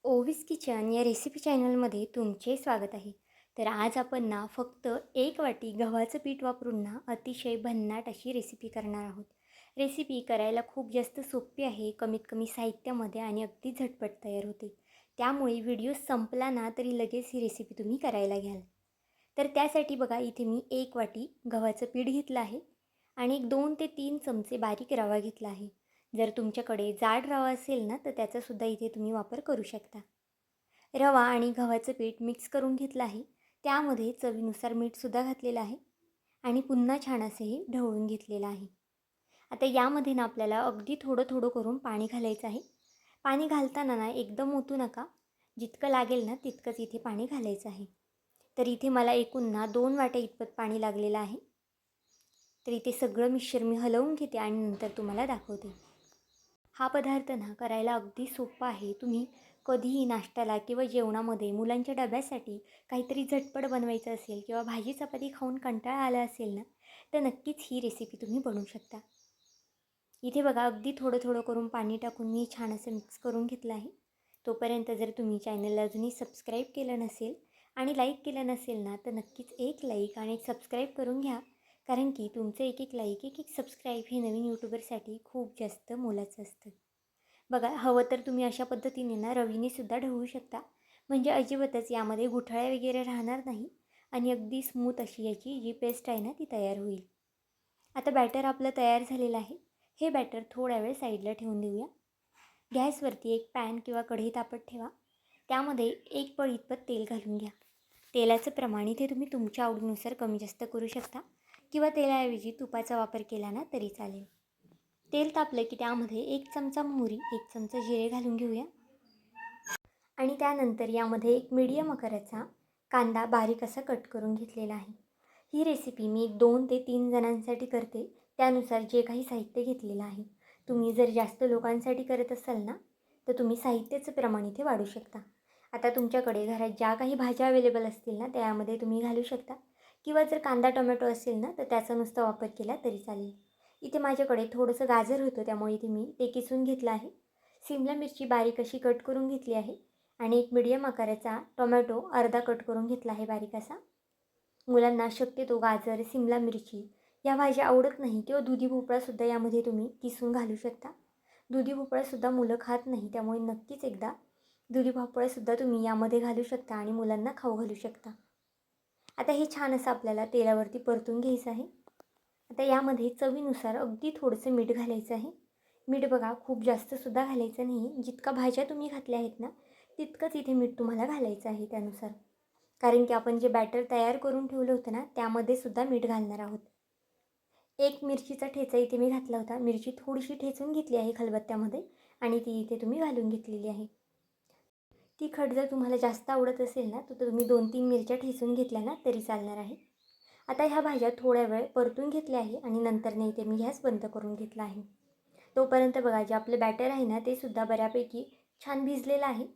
ओवीस kitchen या recipe चॅनलमध्ये तुमचे स्वागत आहे. तर आज आपण ना फक्त एक वाटी गव्हाचं पीठ वापरून ना अतिशय भन्नाट अशी रेसिपी करणार आहोत. रेसिपी करायला खूप जास्त सोपी आहे, कमीत कमी साहित्यामध्ये आणि अगदी झटपट तयार होते. त्यामुळे व्हिडिओ संपला ना तरी लगेच ही रेसिपी तुम्ही करायला घ्याल. तर त्यासाठी बघा इथे मी एक वाटी गव्हाचं पीठ घेतलं आहे आणि एक 2 ते 3 चमचे बारीक रवा घेतला आहे. जर तुमच्याकडे जाड रवा असेल ना तर त्याचासुद्धा इथे तुम्ही वापर करू शकता. रवा आणि गव्हाचं पीठ मिक्स करून घेतलं आहे. त्यामध्ये चवीनुसार मीठसुद्धा घातलेलं आहे आणि पुन्हा छान असे हे ढवळून घेतलेलं आहे. आता यामध्ये ना आपल्याला अगदी थोडं थोडं करून पाणी घालायचं आहे. पाणी घालताना ना एकदम ओतू नका. जितकं लागेल ना तितकंच इथे पाणी घालायचं आहे. तर इथे मला एकूण ना 2 वाट्या इतपत पाणी लागलेलं आहे. तर इथे सगळं मिश्रण मी हलवून घेते आणि नंतर तुम्हाला दाखवते. हा पदार्थ ना करायला अगदी सोपा आहे. तुम्ही कधीही नाश्त्याला किंवा जेवणामध्ये मुलांच्या डब्यासाठी काहीतरी झटपट बनवायचं असेल किंवा भाजी चपाती खाऊन कंटाळा आला असेल ना, तर नक्कीच ही रेसिपी तुम्ही बनवू शकता. इथे बघा अगदी थोडं थोडं करून पाणी टाकून मी छान असं मिक्स करून घेतलं आहे. तोपर्यंत जर तुम्ही चॅनलला अजूनही सबस्क्राईब केलं नसेल आणि लाईक केलं नसेल ना, तर नक्कीच एक लाईक आणि एक सबस्क्राईब करून घ्या. कारण की तुमचं एक एक लाईक एक एक सबस्क्राईब हे नवीन यूट्यूबरसाठी खूप जास्त मोलाचं असतं. बघा हवं तर तुम्ही अशा पद्धतीने ना रवीनेसुद्धा ढवळू शकता. म्हणजे अजिबातच यामध्ये गुठळ्या वगैरे राहणार नाही आणि अगदी स्मूथ अशी याची जी पेस्ट आहे ना ती तयार होईल. आता बॅटर आपलं तयार झालेलं आहे. हे बॅटर थोड्या वेळ साईडला ठेवून देऊया. गॅसवरती एक पॅन किंवा कढई तापत ठेवा. त्यामध्ये एक पळी इतपत तेल घालून घ्या. तेलाचं प्रमाण इथे तुम्ही तुमच्या आवडीनुसार कमी जास्त करू शकता किंवा तेलाऐवजी तुपाचा वापर केला ना तरी चालेल. तेल तापलं की त्यामध्ये 1 चमचा मोहरी, 1 चमचा जिरे घालून घेऊया आणि त्यानंतर यामध्ये एक मीडियम आकाराचा कांदा बारीक असा कट करून घेतलेला आहे. ही रेसिपी मी 2 ते 3 जणांसाठी करते. त्यानुसार जे काही साहित्य घेतलेलं आहे. तुम्ही जर जास्त लोकांसाठी करत असाल ना, तर तुम्ही साहित्याचं प्रमाण इथे वाढवू शकता. आता तुमच्याकडे घरात ज्या काही भाज्या अवेलेबल असतील ना, त्यामध्ये तुम्ही घालू शकता किंवा जर कांदा टोमॅटो असेल ना, तर त्याचा नुसता वापर केला तरी चालेल. इथे माझ्याकडे थोडंसं गाजर होतं, त्यामुळे इथे मी ते किसून घेतलं आहे. सिमला मिरची बारीक अशी कट करून घेतली आहे आणि एक मीडियम आकाराचा टोमॅटो अर्धा कट करून घेतला आहे बारीक असा. मुलांना शक्यतो गाजर, सिमला मिरची या भाज्या आवडत नाही किंवा दुधी भोपळासुद्धा यामध्ये तुम्ही किसून घालू शकता. दुधी भोपळासुद्धा मुलं खात नाही, त्यामुळे नक्कीच एकदा दुधी भोपळासुद्धा तुम्ही यामध्ये घालू शकता आणि मुलांना खाऊ घालू शकता. आता हे छान असं आपल्याला तेलावरती परतून घ्यायचं आहे. आता यामध्ये चवीनुसार अगदी थोडंसं मीठ घालायचं आहे. मीठ बघा खूप जास्तसुद्धा घालायचं नाही. जितका भाज्या तुम्ही घातल्या आहेत ना, तितकंच इथे मीठ तुम्हाला घालायचं आहे त्यानुसार. कारण की आपण जे बॅटर तयार करून ठेवलं होतं ना, त्यामध्ये सुद्धा मीठ घालणार आहोत. एक मिरचीचा ठेचा इथे मी घातला होता. मिरची थोडीशी ठेचून घेतली आहे खलबत्त्यामध्ये आणि ती इथे तुम्ही घालून घेतलेली आहे. तिखट जर तुम्हाला जास्त आवडत असेल ना, तर तुम्ही 2-3 मिरच्या ठेचून घेतल्या ना तरी चालणार आहे. आता ह्या भाज्या थोड्या वेळ परतून घेतल्या आहे आणि नंतर नाही ते मी गॅस बंद करून घेतला आहे. तोपर्यंत बघा जे आपलं बॅटर आहे ना, ते सुद्धा बऱ्यापैकी छान भिजलेलं आहे.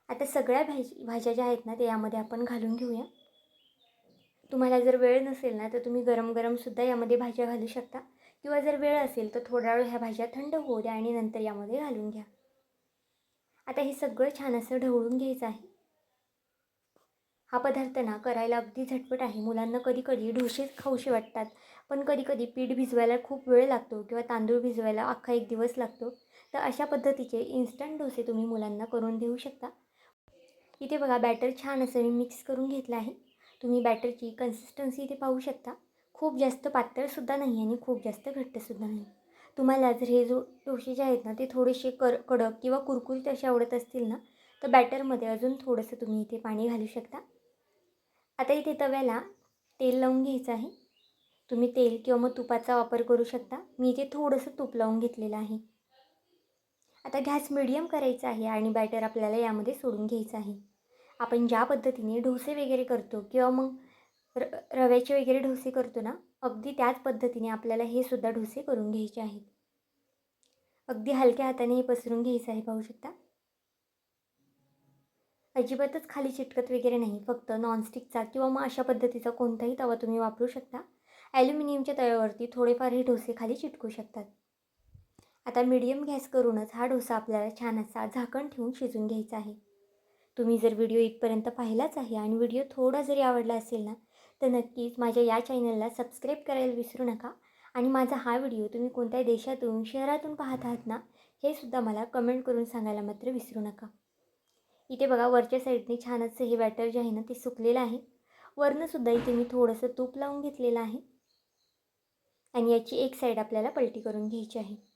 आता सगळ्या भाज्या ज्या आहेत ना, ते यामध्ये आपण घालून घेऊया. तुम्हाला जर वेळ नसेल ना, तर तुम्ही गरम-गरमसुद्धा यामध्ये भाज्या घालू शकता किंवा जर वेळ असेल तर थोडा वेळ ह्या भाज्या थंड होऊ द्या आणि नंतर यामध्ये घालून घ्या. आता हे सगळं छान असं ढवळून घ्यायचं आहे. हा पदार्थ ना करायला अगदी झटपट आहे. मुलांना कधी-कधी डोसेच खाऊशे वाटतात, पण कधी-कधी पीठ भिजवायला खूप वेळ लागतो किंवा तांदूळ भिजवायला अख्खा 1 दिवस लागतो. तर अशा पद्धतीचे इन्स्टंट डोसे तुम्ही मुलांना करून देऊ शकता. इथे बघा बॅटर छान असं मी मिक्स करून घेतलं आहे. तुम्ही बॅटरची कन्सिस्टन्सी इथे पाहू शकता. खूप जास्त पातळसुद्धा नाही आणि खूप जास्त घट्टसुद्धा नाही. तुम्हाला जर हे डोसे जे आहेत ना, ते थोडेसे कडक किंवा कुरकुरीत असे आवडत असतील ना, तर बॅटरमध्ये अजून थोडंसं तुम्ही इथे पाणी घालू शकता. आता इथे तव्याला तेल लावून घ्यायचं आहे. तुम्ही तेल किंवा मग तुपाचा वापर करू शकता. मी इथे थोडंसं तूप लावून घेतलेलं आहे. आता गॅस मिडियम करायचा आहे आणि बॅटर आपल्याला यामध्ये सोडून घ्यायचं आहे. आपण ज्या पद्धतीने डोसे वगैरे करतो किंवा मग रव्याचे वगैरे डोसे करतो ना, अगदी त्याच पद्धतीने आपल्याला हे सुद्धा डोसे करून घ्यायचे आहेत. अगदी हलक्या हाताने हे पसरून घ्यायचं आहे, पाहू शकता. अजिबातच खाली चिटकत वगैरे नाही. फक्त नॉनस्टिकचा किंवा मग अशा पद्धतीचा कोणताही तवा तुम्ही वापरू शकता. ॲल्युमिनियमच्या तव्यावरती थोडेफार हे डोसे खाली चिटकू शकतात. आता मीडियम गॅस करूनच हा डोसा आपल्याला छान असा झाकण ठेवून शिजून घ्यायचा आहे. तुम्ही जर व्हिडिओ इथपर्यंत पाहिलाच आहे आणि व्हिडिओ थोडा जरी आवडला असेल ना, तर नक्कीच माझ्या या चॅनलला सबस्क्राईब करायला विसरू नका. आणि माझा हा व्हिडिओ तुम्ही कोणत्या देशातून, शहरातून पाहत आहात ना, हे सुद्धा मला कमेंट करून सांगायला मात्र विसरू नका. इथे बघा वरच्या साईडने छान असं हे बॅटर जे आहे ना ते सुकलेलं आहे. वरनंसुद्धा इथे मी थोडंसं तूप लावून घेतलेलं आहे आणि याची एक साईड आपल्याला पलटी करून घ्यायची आहे.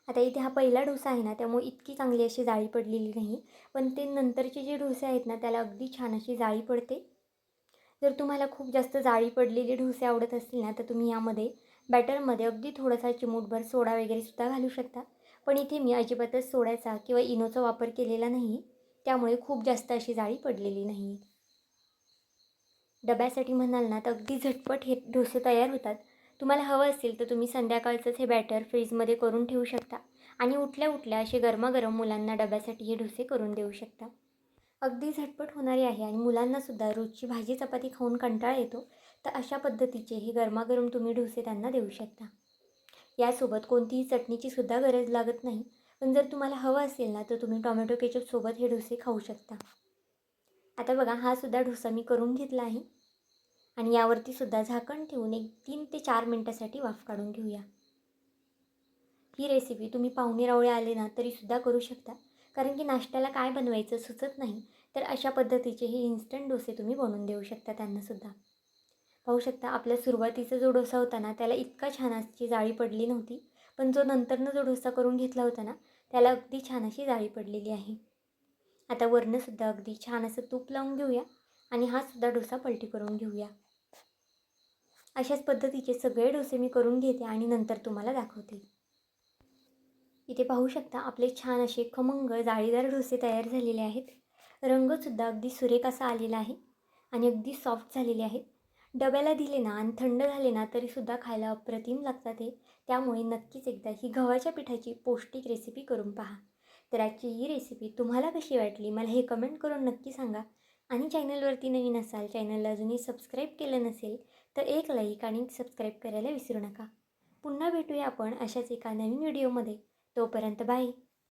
आता इथे हा पहिला डोसा आहे ना, त्यामुळे इतकी चांगली अशी जाळी पडलेली नाही, पण ते नंतरचे जे डोसे आहेत ना त्याला अगदी छान अशी जाळी पडते. जर तुम्हाला खूप जास्त जाळी पडलेले डोसे आवडत असतील ना, तर तुम्ही यामध्ये बॅटरमध्ये अगदी थोडासा चिमूटभर सोडा वगैरे सुद्धा घालू शकता. पण इथे मी अजिबातच सोड्याचा किंवा इनोचा वापर केलेला नाही, त्यामुळे खूप जास्त अशी जाळी पडलेली नाही. डब्यासाठी म्हणाल ना, तर अगदी झटपट हे डोसे तयार होतात. तुम्हाला हवं असेल तर तुम्ही संध्याकाळचंच हे बॅटर फ्रीजमध्ये करून ठेवू शकता आणि उठल्या उठल्या असे गरमागरम मुलांना डब्यासाठी हे डोसे करून देऊ शकता. अगदी झटपट होणारी आहे आणि मुलांनासुद्धा रोजची भाजी चपाती खाऊन कंटाळा येतो, तर अशा पद्धतीचे हे गरमागरम तुम्ही डोसे त्यांना देऊ शकता. यासोबत कोणतीही चटणीची सुद्धा गरज लागत नाही. पण जर तुम्हाला हवं असेल ना, तर तुम्ही टोमॅटो केचपसोबत हे डोसे खाऊ शकता. आता बघा हा सुद्धा डोसा मी करून घेतला आहे आणि यावरती सुद्धा झाकण ठेवून एक 3 ते 4 मिनटासाठी वाफ काढून घेऊया. ही रेसिपी तुम्ही पाहुणे-रावळे आले ना तरीसुद्धा करू शकता. कारण की नाश्त्याला काय बनवायचं सुचत नाही, तर अशा पद्धतीचे हे इन्स्टंट डोसे तुम्ही बनवून देऊ शकता त्यांनासुद्धा. पाहू शकता आपला सुरुवातीचा जो डोसा होता ना, त्याला इतका छान अशी जाळी पडली नव्हती. पण जो नंतरनं जो डोसा करून घेतला होता ना, त्याला अगदी छान अशी जाळी पडलेली आहे. आता वरनंसुद्धा अगदी छान असं तूप लावून घेऊया आणि हा सुद्धा डोसा पलटी करून घेऊया. अशाच पद्धतीचे सगळे डोसे मी करून घेते आणि नंतर तुम्हाला दाखवते. इथे पाहू शकता आपले छान असे खमंग जाळीदार डोसे तयार झालेले आहेत. रंगसुद्धा अगदी सुरेख असा आलेला आहे आणि अगदी सॉफ्ट झालेले आहेत. डब्याला दिले ना आणि थंड झाले ना तरीसुद्धा खायला अप्रतिम लागतात ते. त्यामुळे नक्कीच एकदा ही गव्हाच्या पिठाची पौष्टिक रेसिपी करून पहा. तर आजची ही रेसिपी तुम्हाला कशी वाटली मला हे कमेंट करून नक्की सांगा. आणि चॅनलवरती नवीन असाल, चॅनलला अजूनही सबस्क्राईब केलं नसेल तर एक लाईक आणि सबस्क्राईब करायला विसरू नका. पुन्हा भेटूया आपण अशाच एका नवीन व्हिडिओमध्ये. तोपर्यंत बाय.